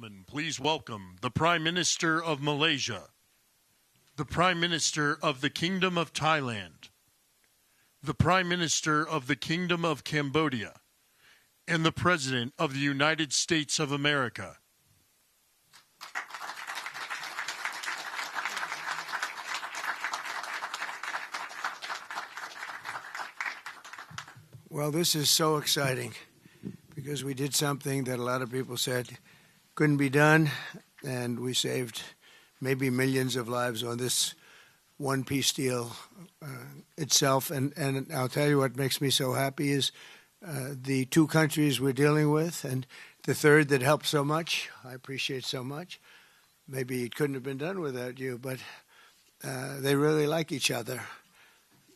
gentlemen, please welcome the Prime Minister of Malaysia, the Prime Minister of the Kingdom of Thailand, the Prime Minister of the Kingdom of Cambodia, and the President of the United States of America. Well, this is so exciting because we did something that a lot of people said couldn't be done, and we saved maybe millions of lives on this one peace deal itself. And I'll tell you what makes me so happy is the two countries we're dealing with, and the third that helped so much. I appreciate so much. Maybe it couldn't have been done without you, but they really like each other.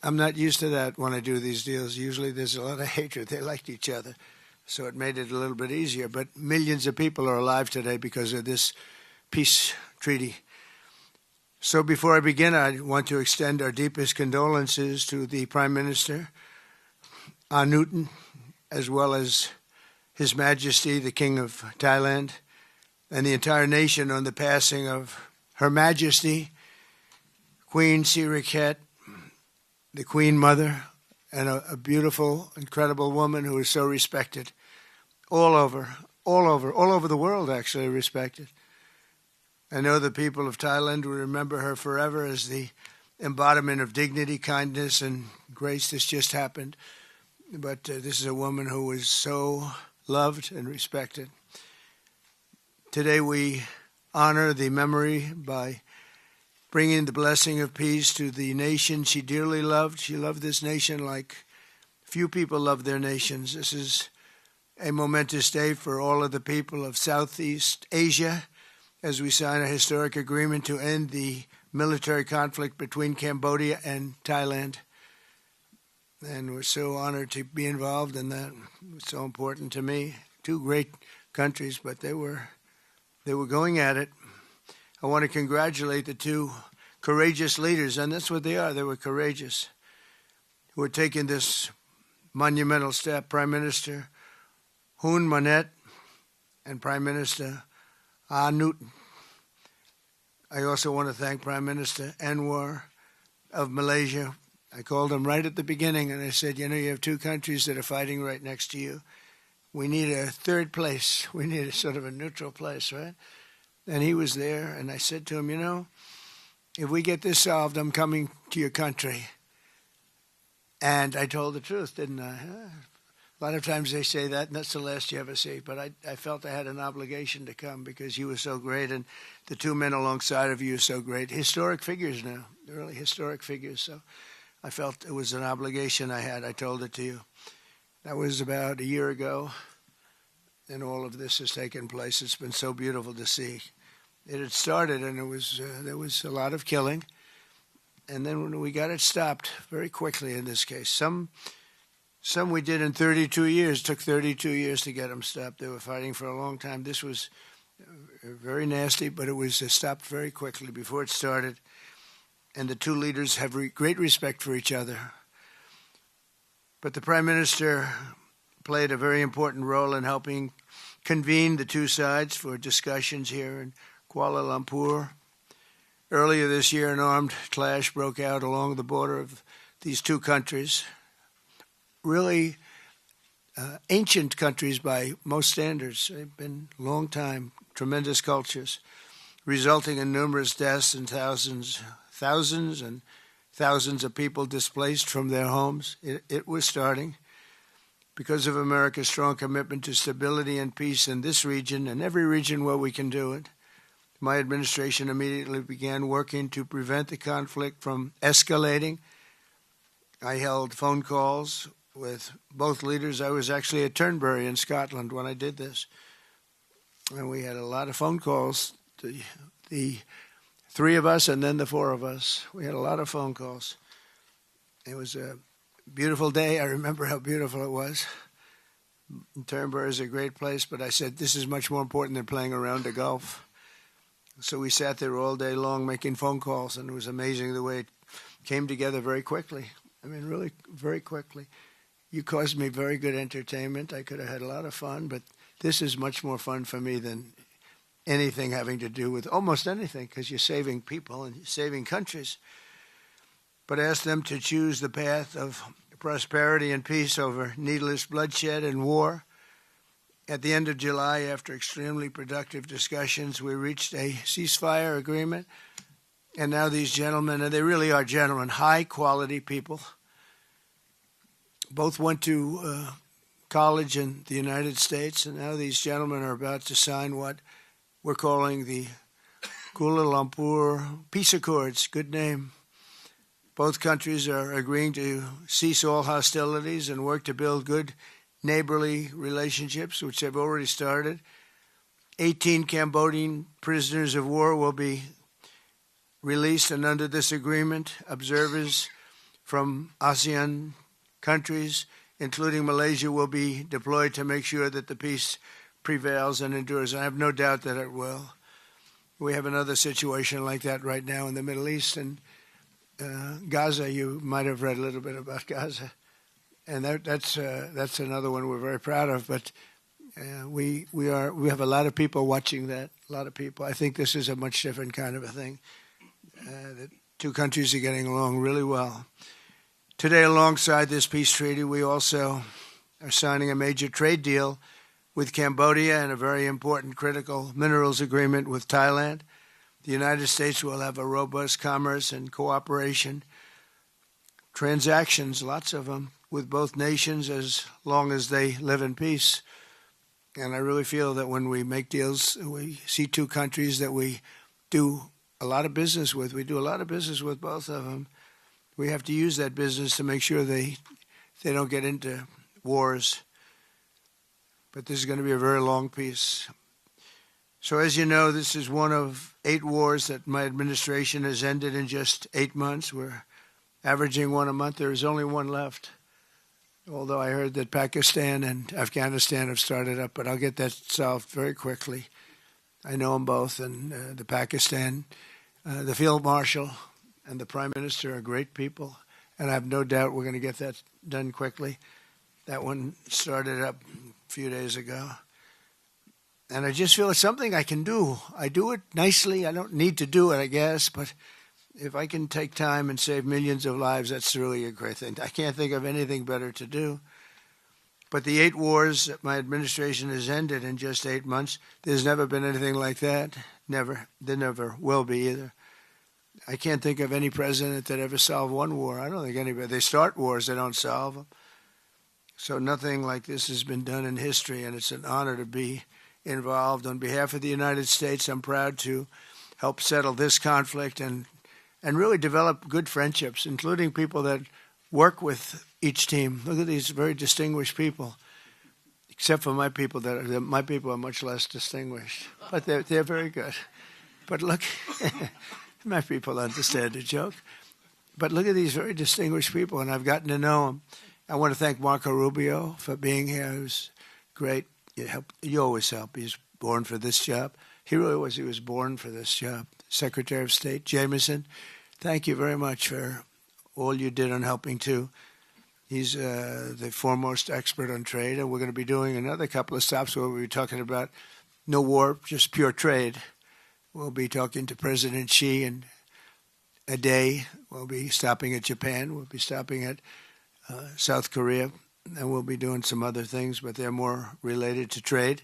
I'm not used to that when I do these deals. Usually there's a lot of hatred. They liked each other, so it made it a little bit easier. But millions of people are alive today because of this peace treaty. So before I begin, I want to extend our deepest condolences to the Prime Minister, Newton, as well as His Majesty, the King of Thailand, and the entire nation on the passing of Her Majesty, Queen Sirikhet, the Queen Mother, and a beautiful, incredible woman who is so respected all over the world, actually respected. I know the people of Thailand will remember her forever as the embodiment of dignity, kindness, and grace. This just happened. But this is a woman who was so loved and respected. Today we honor the memory by bringing the blessing of peace to the nation she dearly loved. She loved this nation like few people love their nations. This is a momentous day for all of the people of Southeast Asia as we sign a historic agreement to end the military conflict between Cambodia and Thailand. And we're so honored to be involved in that. It's so important to me. Two great countries, but they were going at it. I want to congratulate the two courageous leaders, and that's what they are. They were courageous, who are taking this monumental step. Prime Minister Hun Manet and Prime Minister Newton. I also want to thank Prime Minister Anwar of Malaysia. I called him right at the beginning, and I said, you have two countries that are fighting right next to you. We need a third place. We need a sort of a neutral place, right? And he was there, and I said to him, if we get this solved, I'm coming to your country. And I told the truth, didn't I? A lot of times they say that, and that's the last you ever see. But I felt I had an obligation to come because you were so great, and the two men alongside of you are so great. Historic figures now, they're really historic figures. So I felt it was an obligation I had. I told it to you. That was about a year ago, and all of this has taken place. It's been so beautiful to see. It had started, and there was a lot of killing. And then when we got it stopped very quickly in this case. Some we did in 32 years. It took 32 years to get them stopped. They were fighting for a long time. This was very nasty, but it was stopped very quickly before it started. And the two leaders have great respect for each other. But the Prime Minister played a very important role in helping convene the two sides for discussions here in Kuala Lumpur. Earlier this year, an armed clash broke out along the border of these two countries. Really ancient countries by most standards. They've been long time, tremendous cultures, resulting in numerous deaths and thousands and thousands of people displaced from their homes. It was starting because of America's strong commitment to stability and peace in this region and every region where we can do it. My administration immediately began working to prevent the conflict from escalating. I held phone calls with both leaders. I was actually at Turnberry in Scotland when I did this. And we had a lot of phone calls, the three of us and then the four of us. We had a lot of phone calls. It was a beautiful day. I remember how beautiful it was. Turnberry is a great place, but I said, this is much more important than playing around the golf. So we sat there all day long making phone calls, and it was amazing the way it came together very quickly. I mean, really very quickly. You caused me very good entertainment. I could have had a lot of fun, but this is much more fun for me than anything having to do with almost anything, because you're saving people and you're saving countries. But ask them to choose the path of prosperity and peace over needless bloodshed and war. At the end of July, after extremely productive discussions, we reached a ceasefire agreement. And now these gentlemen, and they really are gentlemen, high-quality people, both went to college in the United States, and now these gentlemen are about to sign what we're calling the Kuala Lumpur Peace Accords. Good name. Both countries are agreeing to cease all hostilities and work to build good neighborly relationships, which have already started. 18 Cambodian prisoners of war will be released, and under this agreement, observers from ASEAN countries, including Malaysia, will be deployed to make sure that the peace prevails and endures. I have no doubt that it will. We have another situation like that right now in the Middle East, and Gaza. You might have read a little bit about Gaza, and that's another one we're very proud of. But we have a lot of people watching that. A lot of people. I think this is a much different kind of a thing. The two countries are getting along really well. Today, alongside this peace treaty, we also are signing a major trade deal with Cambodia and a very important critical minerals agreement with Thailand. The United States will have a robust commerce and cooperation transactions, lots of them, with both nations as long as they live in peace. And I really feel that when we make deals, we see two countries that we do a lot of business with. We do a lot of business with both of them. We have to use that business to make sure they don't get into wars. But this is going to be a very long peace. So as you know, this is one of 8 wars that my administration has ended in just 8 months. We're averaging one a month. There is only one left, although I heard that Pakistan and Afghanistan have started up, but I'll get that solved very quickly. I know them both, and the Pakistan, the Field Marshal and the Prime Minister are great people, and I have no doubt we're going to get that done quickly. That one started up a few days ago. And I just feel it's something I can do. I do it nicely. I don't need to do it, I guess, but if I can take time and save millions of lives, that's really a great thing. I can't think of anything better to do. But the 8 wars that my administration has ended in just 8 months, there's never been anything like that. Never. There never will be either. I can't think of any president that ever solved one war. I don't think anybody. They start wars, they don't solve them. So nothing like this has been done in history, and it's an honor to be involved. On behalf of the United States, I'm proud to help settle this conflict and really develop good friendships, including people that work with each team. Look at these very distinguished people, except for my people. My people are much less distinguished, but they're very good. But look, my people understand the joke. But look at these very distinguished people, and I've gotten to know them. I want to thank Marco Rubio for being here. He was great. You always help. He's born for this job. He really was. He was born for this job. Secretary of State Jameson, thank you very much for all you did on helping too. He's the foremost expert on trade, and we're going to be doing another couple of stops where we'll be talking about no war, just pure trade. We'll be talking to President Xi in a day. We'll be stopping at Japan. We'll be stopping at South Korea. And we'll be doing some other things, but they're more related to trade.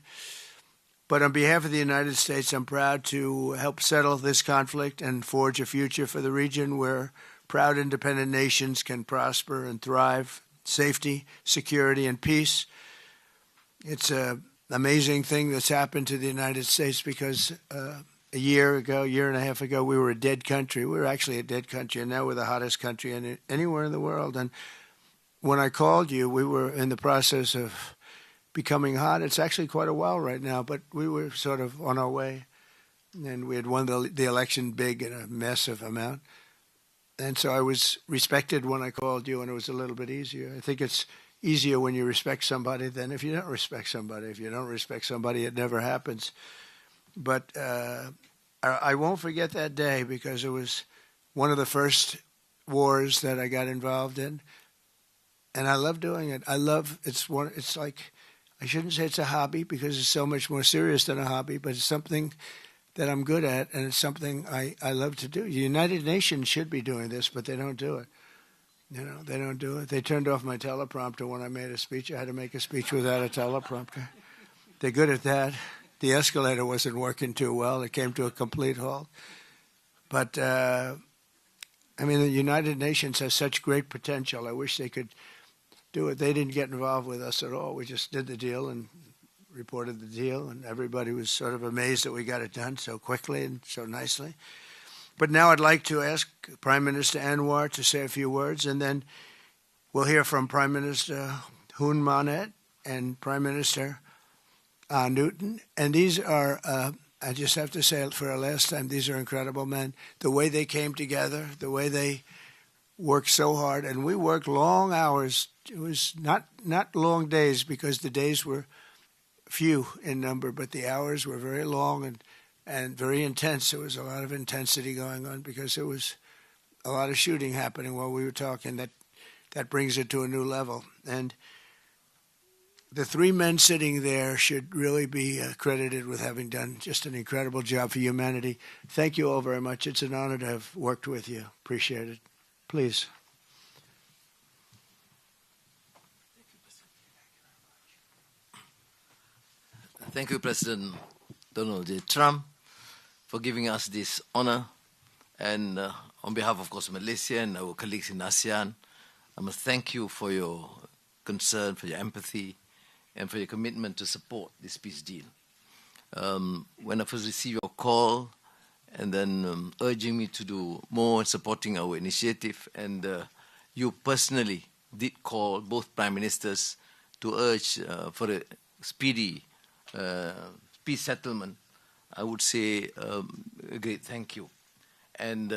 But on behalf of the United States, I'm proud to help settle this conflict and forge a future for the region where proud independent nations can prosper and thrive, safety, security, and peace. It's an amazing thing that's happened to the United States because a year and a half ago, we were a dead country. We were actually a dead country, and now we're the hottest country anywhere in the world. And when I called you, we were in the process of becoming hot. It's actually quite a while right now, but we were sort of on our way. And we had won the election big in a massive amount. And so I was respected when I called you, and it was a little bit easier. I think it's easier when you respect somebody than if you don't respect somebody. If you don't respect somebody, it never happens. But I won't forget that day because it was one of the first wars that I got involved in. And I love doing it. It's like I shouldn't say it's a hobby because it's so much more serious than a hobby, but it's something that I'm good at, and it's something I love to do. The United Nations should be doing this, but they don't do it. They don't do it. They turned off my teleprompter when I made a speech. I had to make a speech without a teleprompter. They're good at that. The escalator wasn't working too well. It came to a complete halt. But, the United Nations has such great potential. I wish they could do it. They didn't get involved with us at all. We just did the deal and reported the deal, and everybody was sort of amazed that we got it done so quickly and so nicely. But now I'd like to ask Prime Minister Anwar to say a few words, and then we'll hear from Prime Minister Hun Manet and Prime Minister Newton. And these are, I just have to say it for a last time, these are incredible men. The way they came together, the way they worked so hard, and we worked long hours. It was not long days because the days were few in number, but the hours were very long and very intense. There was a lot of intensity going on because there was a lot of shooting happening while we were talking. That brings it to a new level. And the three men sitting there should really be credited with having done just an incredible job for humanity. Thank you all very much. It's an honor to have worked with you. Appreciate it. Please. Thank you, President Donald J. Trump, for giving us this honor. And on behalf, of course, Malaysia and our colleagues in ASEAN, I must thank you for your concern, for your empathy, and for your commitment to support this peace deal. When I first received your call and then urging me to do more in supporting our initiative, and you personally did call both prime ministers to urge for a speedy peace settlement, I would say a great thank you. And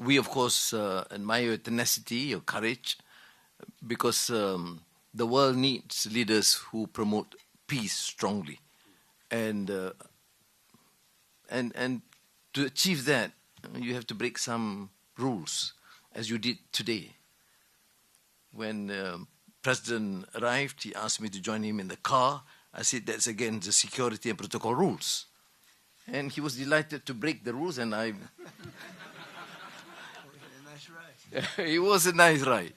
we, of course, admire your tenacity, your courage, because the world needs leaders who promote peace strongly. And to achieve that, you have to break some rules, as you did today. When President arrived, he asked me to join him in the car. I said, that's against the security and protocol rules. And he was delighted to break the rules, and I... It was a nice ride.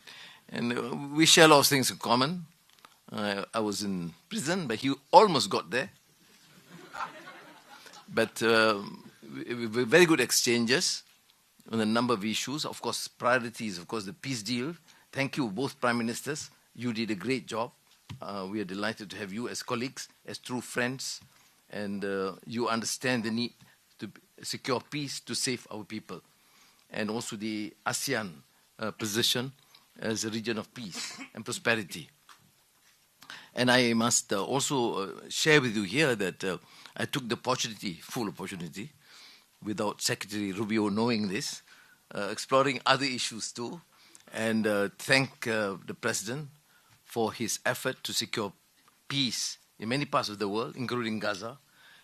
And we share a lot of things in common. I was in prison, but he almost got there. But very good exchanges on a number of issues. Of course, priorities, of course, the peace deal. Thank you, both prime ministers. You did a great job. We are delighted to have you as colleagues, as true friends, and you understand the need to secure peace to save our people, and also the ASEAN position as a region of peace and prosperity. And I must also share with you here that I took the opportunity, full opportunity, without Secretary Rubio knowing this, exploring other issues too, and thank the President for his effort to secure peace in many parts of the world, including Gaza,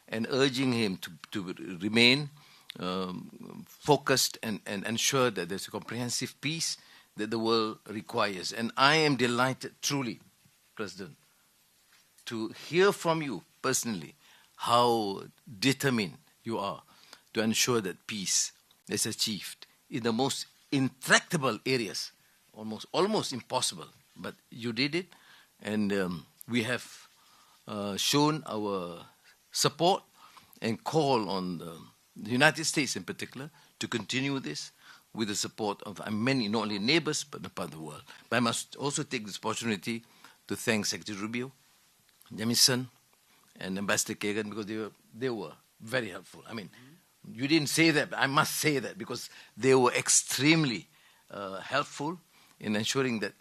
and urging him to remain focused and ensure that there's a comprehensive peace that the world requires. And I am delighted, truly, President, to hear from you personally how determined you are to ensure that peace is achieved in the most intractable areas, almost impossible. But you did it, and we have shown our support and call on the United States in particular to continue this with the support of many, not only neighbors, but the part of the world. But I must also take this opportunity to thank Secretary Rubio, Jamison, and Ambassador Kagan, because they were very helpful. I mean, you didn't say that, but I must say that, because they were extremely helpful in ensuring that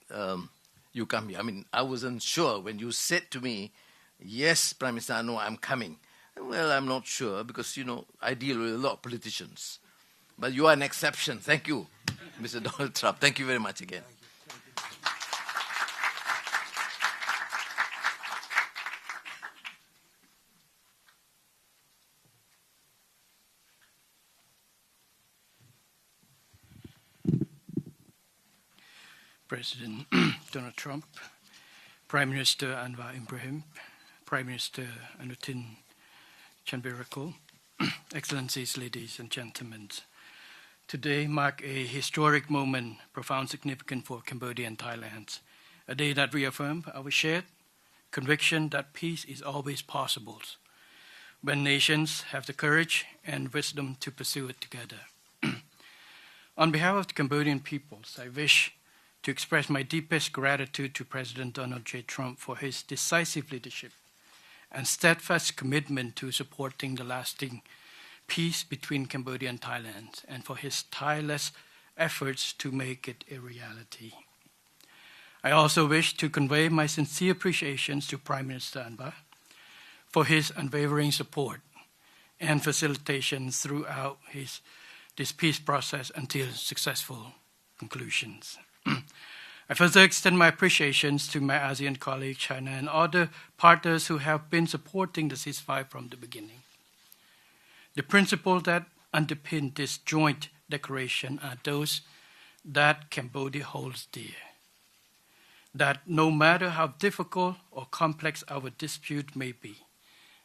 you come here. I mean, I wasn't sure when you said to me, yes, Prime Minister, I know I'm coming. Well, I'm not sure, because, I deal with a lot of politicians. But you are an exception. Thank you, Mr. Donald Trump. Thank you very much again. President Donald Trump, Prime Minister Anwar Ibrahim, Prime Minister Anutin Chanvirakul, Excellencies, ladies and gentlemen. Today marks a historic moment, profound significance for Cambodia and Thailand, a day that reaffirms our shared conviction that peace is always possible when nations have the courage and wisdom to pursue it together. On behalf of the Cambodian peoples, I wish to express my deepest gratitude to President Donald J. Trump for his decisive leadership and steadfast commitment to supporting the lasting peace between Cambodia and Thailand, and for his tireless efforts to make it a reality. I also wish to convey my sincere appreciations to Prime Minister Anwar for his unwavering support and facilitation throughout this peace process until successful conclusions. I further extend my appreciations to my ASEAN colleagues, China, and other partners who have been supporting the ceasefire from the beginning. The principles that underpin this joint declaration are those that Cambodia holds dear. That no matter how difficult or complex our dispute may be,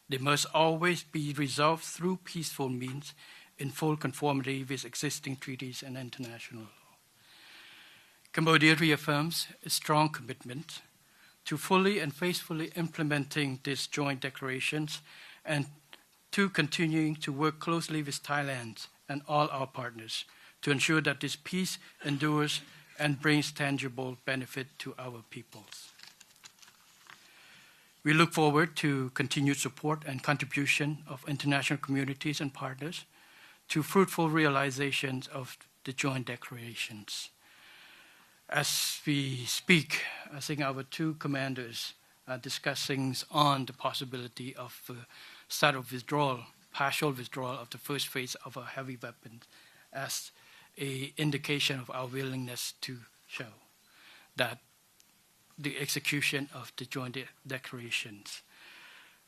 they must always be resolved through peaceful means in full conformity with existing treaties and international law. Cambodia reaffirms a strong commitment to fully and faithfully implementing these joint declarations and to continuing to work closely with Thailand and all our partners to ensure that this peace endures and brings tangible benefit to our peoples. We look forward to continued support and contribution of international communities and partners to fruitful realizations of the joint declarations. As we speak, I think our two commanders are discussing on the possibility of start of withdrawal, partial withdrawal of the first phase of our heavy weapons as an indication of our willingness to show that the execution of the joint declarations.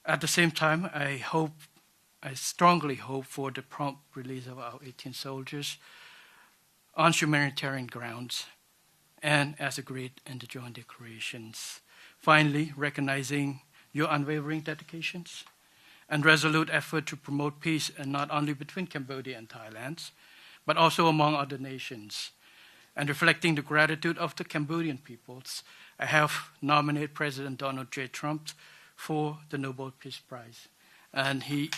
At the same time, I strongly hope for the prompt release of our 18 soldiers on humanitarian grounds and as agreed in the joint declarations. Finally, recognizing your unwavering dedications and resolute effort to promote peace, and not only between Cambodia and Thailand, but also among other nations. And reflecting the gratitude of the Cambodian peoples, I have nominated President Donald J. Trump for the Nobel Peace Prize. And he,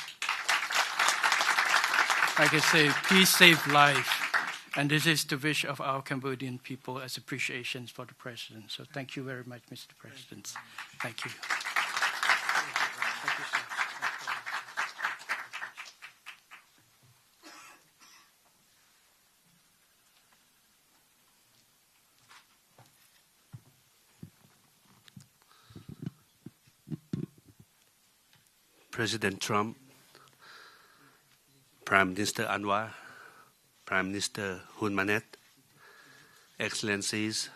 like I say, peace saved life. And this is the wish of our Cambodian people as appreciations for the President. So thank you very much, Mr. President. Thank you. Thank you, sir. President Trump, Prime Minister Anwar, Prime Minister Hun Manet, Excellencies,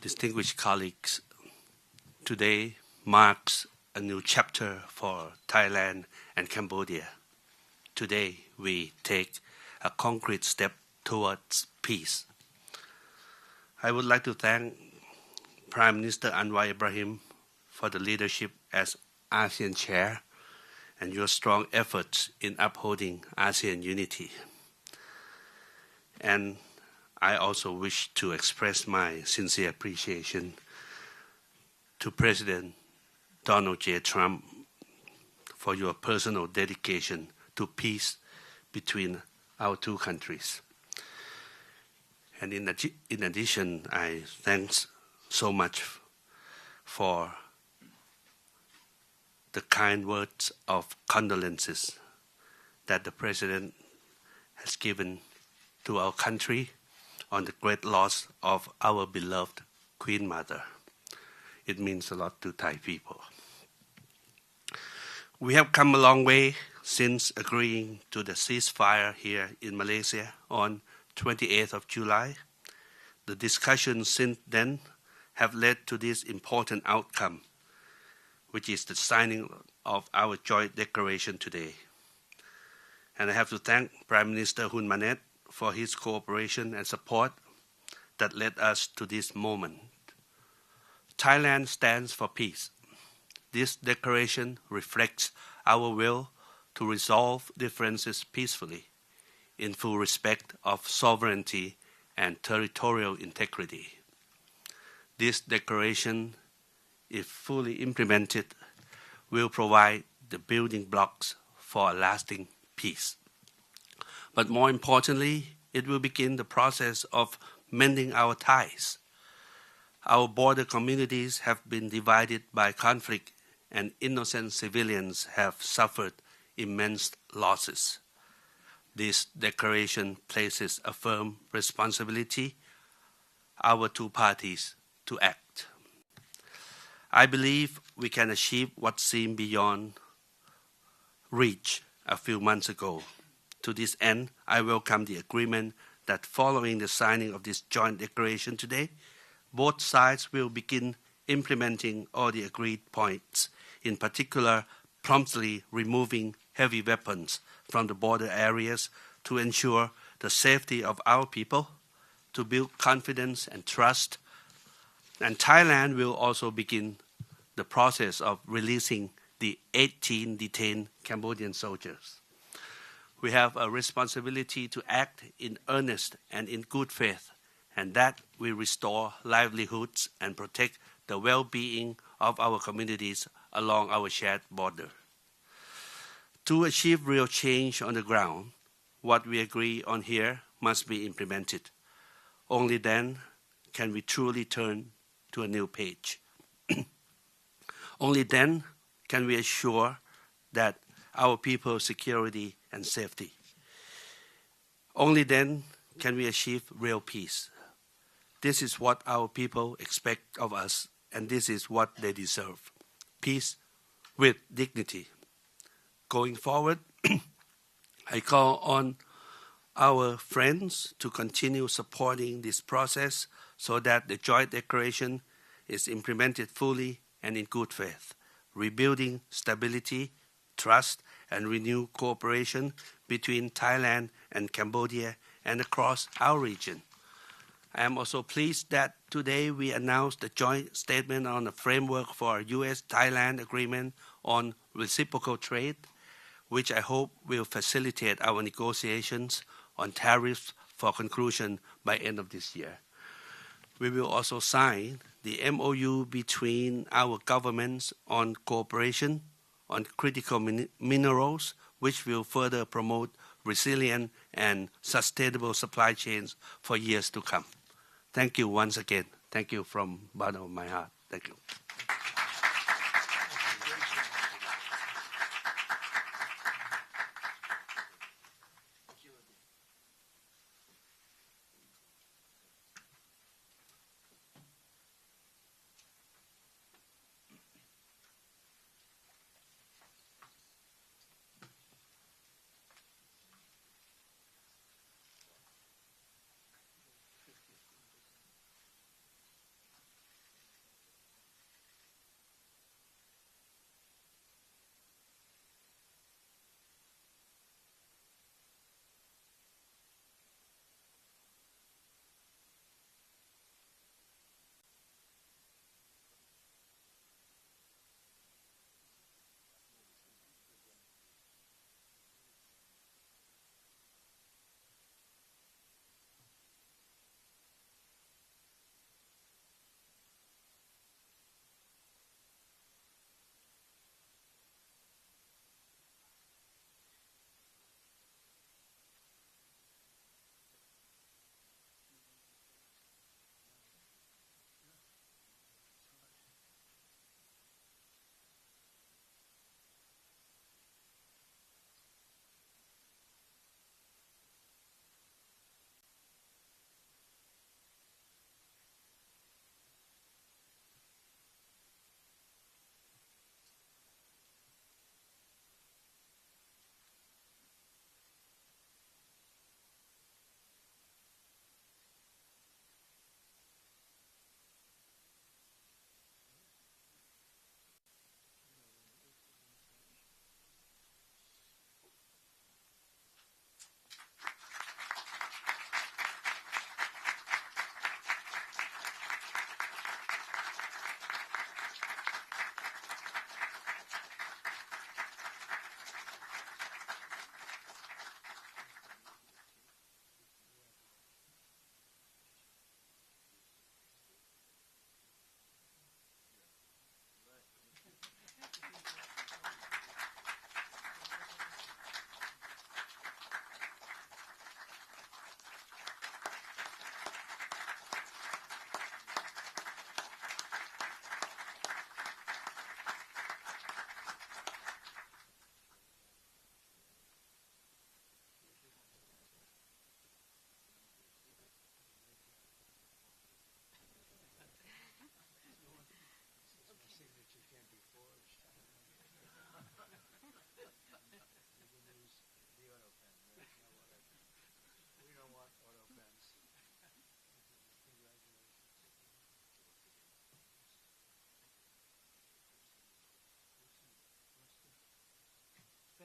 distinguished colleagues, today marks a new chapter for Thailand and Cambodia. Today we take a concrete step towards peace. I would like to thank Prime Minister Anwar Ibrahim for the leadership as ASEAN Chair and your strong efforts in upholding ASEAN unity. And I also wish to express my sincere appreciation to President Donald J. Trump for your personal dedication to peace between our two countries. And in addition, I thanks so much for the kind words of condolences that the President has given to our country on the great loss of our beloved Queen Mother. It means a lot to Thai people. We have come a long way since agreeing to the ceasefire here in Malaysia on 28th of July. The discussions since then have led to this important outcome, which is the signing of our joint declaration today. And I have to thank Prime Minister Hun Manet for his cooperation and support that led us to this moment. Thailand stands for peace. This declaration reflects our will to resolve differences peacefully, in full respect of sovereignty and territorial integrity. This declaration, if fully implemented, will provide the building blocks for a lasting peace. But more importantly, it will begin the process of mending our ties. Our border communities have been divided by conflict, and innocent civilians have suffered immense losses. This declaration places a firm responsibility on our two parties to act. I believe we can achieve what seemed beyond reach a few months ago. To this end, I welcome the agreement that following the signing of this joint declaration today, both sides will begin implementing all the agreed points, in particular, promptly removing heavy weapons from the border areas to ensure the safety of our people, to build confidence and trust. And Thailand will also begin the process of releasing the 18 detained Cambodian soldiers. We have a responsibility to act in earnest and in good faith, and that we restore livelihoods and protect the well-being of our communities along our shared border. To achieve real change on the ground, what we agree on here must be implemented. Only then can we truly turn to a new page. Only then can we assure that our people's security and safety. Only then can we achieve real peace. This is what our people expect of us, and this is what they deserve. Peace with dignity. Going forward, I call on our friends to continue supporting this process so that the joint declaration is implemented fully and in good faith, rebuilding stability, trust, and renewed cooperation between Thailand and Cambodia and across our region. I am also pleased that today we announced the joint statement on the framework for a U.S.-Thailand agreement on reciprocal trade, which I hope will facilitate our negotiations on tariffs for conclusion by end of this year. We will also sign the MOU between our governments on cooperation on critical minerals, which will further promote resilient and sustainable supply chains for years to come. Thank you once again. Thank you from the bottom of my heart. Thank you.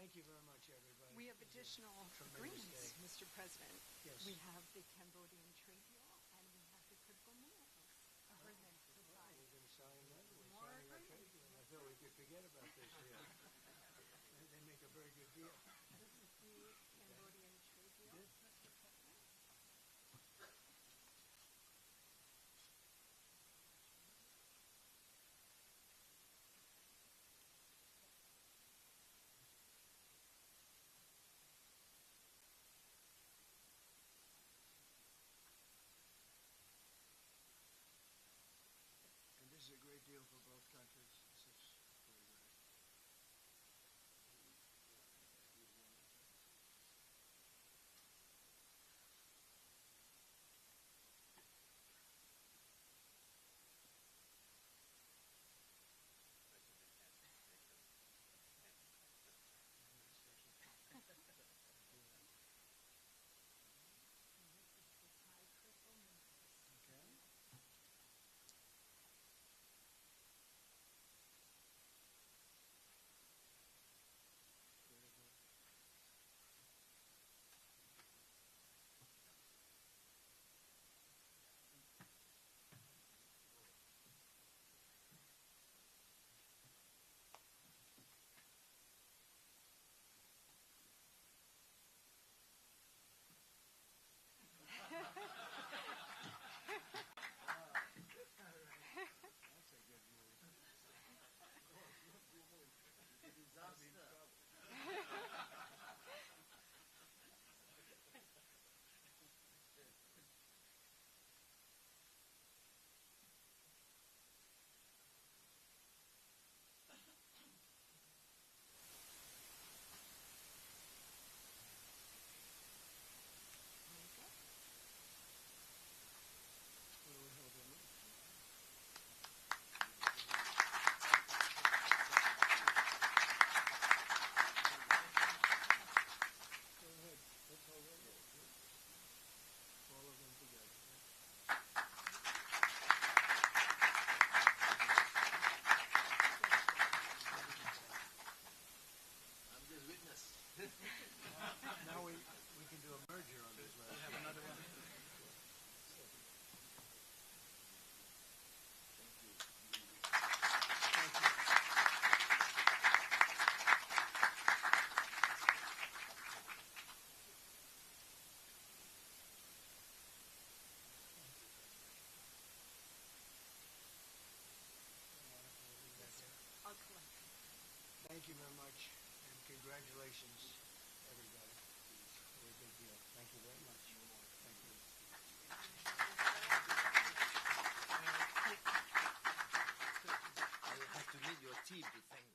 Thank you very much, everybody. We have additional tremendous agreements, day. Mr. President. Yes. We have the Cambodian trade deal and we have the critical minerals agreement to sign. We're going to sign that. We're More signing our trade agreements. deal. I thought we could forget about this here. They make a very good deal. This is the Cambodian trade deal, Good. Mr. President. And this is a great deal for both countries. This is very good. Okay. Very good. That's a good move. What do we hold them up? Go ahead. Let's hold them up. All of them together. I'm just witness. Now we can do a merger on this one. Have another one. I'll collect. Thank you very much, and congratulations, everybody. Very big deal. Thank you very much. Thank you. I have to meet your team to thank them.